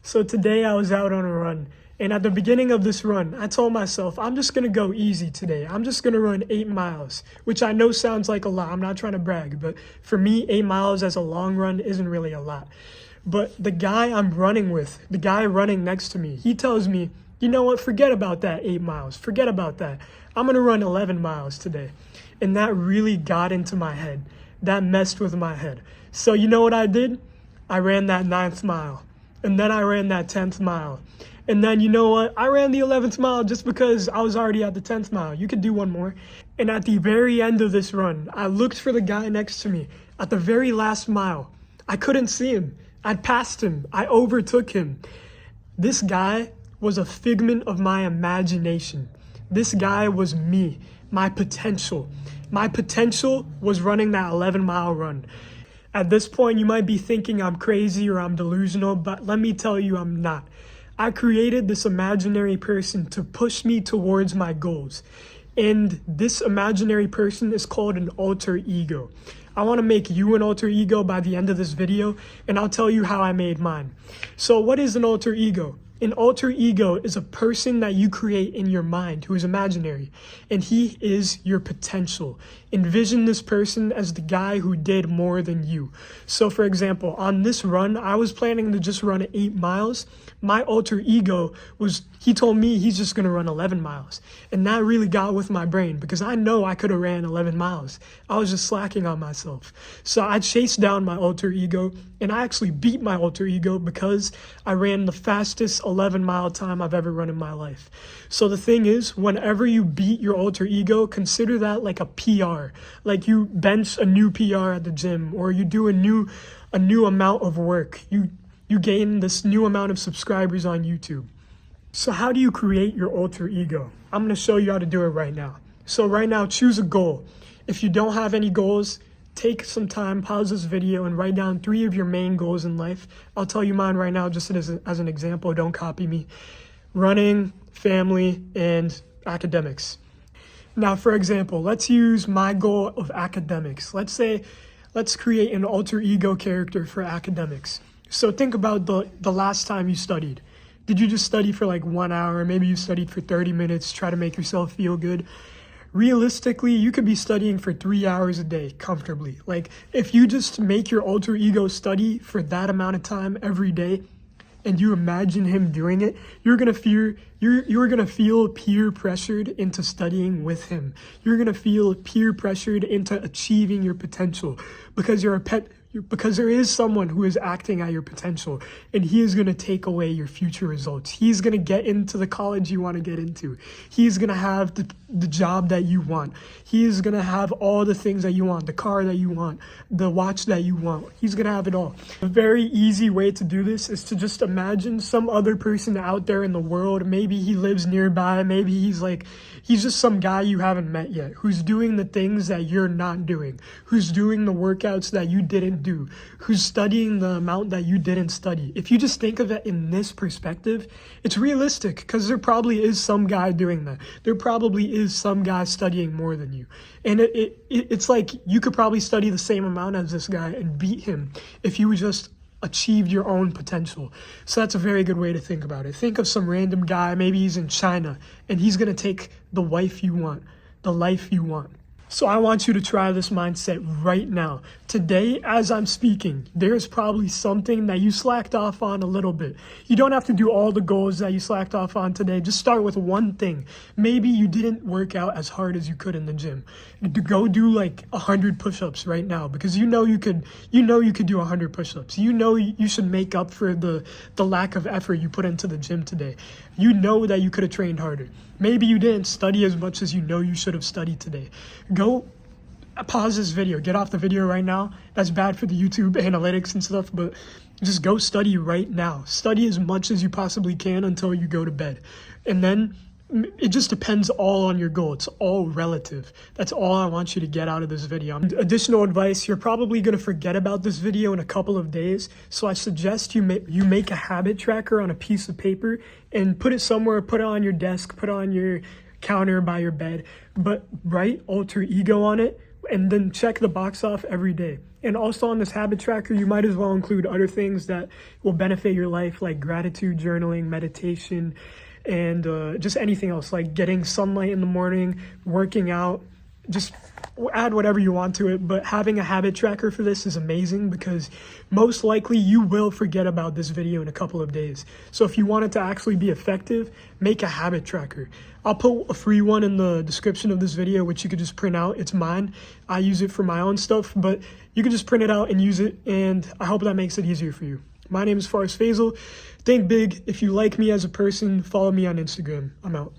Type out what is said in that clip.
So today I was out on a run, and at the beginning of this run, I told myself, I'm just gonna go easy today. I'm just gonna run 8 miles, which I know sounds like a lot. I'm not trying to brag, but for me, 8 miles as a long run isn't really a lot. But the guy I'm running with, the guy running next to me, he tells me, you know what, forget about that 8 miles, forget about that. I'm gonna run 11 miles today. And that really got into my head. That messed with my head. So you know what I did? I ran that 9th mile. And then I ran that 10th mile. And then you know what? I ran the 11th mile just because I was already at the 10th mile. You could do one more. And at the very end of this run, I looked for the guy next to me. At the very last mile, I couldn't see him. I'd passed him. I overtook him. This guy was a figment of my imagination. This guy was me, my potential. My potential was running that 11-mile run. At this point, you might be thinking I'm crazy or I'm delusional, but let me tell you I'm not. I created this imaginary person to push me towards my goals. And this imaginary person is called an alter ego. I want to make you an alter ego by the end of this video, and I'll tell you how I made mine. So what is an alter ego? An alter ego is a person that you create in your mind who is imaginary, and he is your potential. Envision this person as the guy who did more than you. So for example, on this run, I was planning to just run 8 miles. My alter ego he told me he's just gonna run 11 miles. And that really got with my brain because I know I could have ran 11 miles. I was just slacking on myself. So I chased down my alter ego, and I actually beat my alter ego because I ran the fastest 11-mile time I've ever run in my life. So the thing is, whenever you beat your alter ego, consider that like a PR. Like you bench a new PR at the gym, or you do a new amount of work. You gain this new amount of subscribers on YouTube. So how do you create your alter ego? I'm going to show you how to do it right now. So right now, choose a goal. If you don't have any goals, take some time, pause this video, and write down 3 of your main goals in life. I'll tell you mine right now just as an example. Don't copy me. Running, family, and academics. Now, for example, let's use my goal of academics. Let's create an alter ego character for academics. So think about the last time you studied. Did you just study for like 1 hour? Maybe you studied for 30 minutes, try to make yourself feel good. Realistically, you could be studying for 3 hours a day comfortably. Like if you just make your alter ego study for that amount of time every day, and you imagine him doing it, you're gonna feel peer pressured into studying with him. You're gonna feel peer pressured into achieving your potential because because there is someone who is acting at your potential, and he is going to take away your future results. He's going to get into the college you want to get into. He's going to have the job that you want. He is going to have all the things that you want, the car that you want, the watch that you want. He's going to have it all. A very easy way to do this is to just imagine some other person out there in the world. Maybe he lives nearby. Maybe he's just some guy you haven't met yet, who's doing the things that you're not doing, who's doing the workouts that you didn't do, who's studying the amount that you didn't study. If you just think of it in this perspective, it's realistic because there probably is some guy doing that. There probably is some guy studying more than you. And it's like you could probably study the same amount as this guy and beat him if you just achieved your own potential. So that's a very good way to think about it. Think of some random guy, maybe he's in China, and he's going to take the wife you want, the life you want. So I want you to try this mindset right now. Today, as I'm speaking, there's probably something that you slacked off on a little bit. You don't have to do all the goals that you slacked off on today. Just start with one thing. Maybe you didn't work out as hard as you could in the gym. Go do like 100 push-ups right now because you know you could do 100 push-ups. You know you should make up for the lack of effort you put into the gym today. You know that you could have trained harder. Maybe you didn't study as much as you know you should have studied today. Go pause this video, get off the video right now. That's bad for the YouTube analytics and stuff, but just go study right now. Study as much as you possibly can until you go to bed. And then it just depends all on your goal. It's all relative. That's all I want you to get out of this video. Additional advice, you're probably going to forget about this video in a couple of days. So I suggest you make a habit tracker on a piece of paper and put it somewhere, put it on your desk, put it on your counter by your bed, but write alter ego on it and then check the box off every day. And also on this habit tracker, you might as well include other things that will benefit your life, like gratitude journaling, meditation, and just anything else, like getting sunlight in the morning, working out. Just add whatever you want to it, but having a habit tracker for this is amazing because most likely you will forget about this video in a couple of days. So if you want it to actually be effective, make a habit tracker. I'll put a free one in the description of this video, which you could just print out. It's mine. I use it for my own stuff, but you can just print it out and use it, and I hope that makes it easier for you. My name is Faris Faisal. Think big. If you like me as a person, follow me on Instagram. I'm out.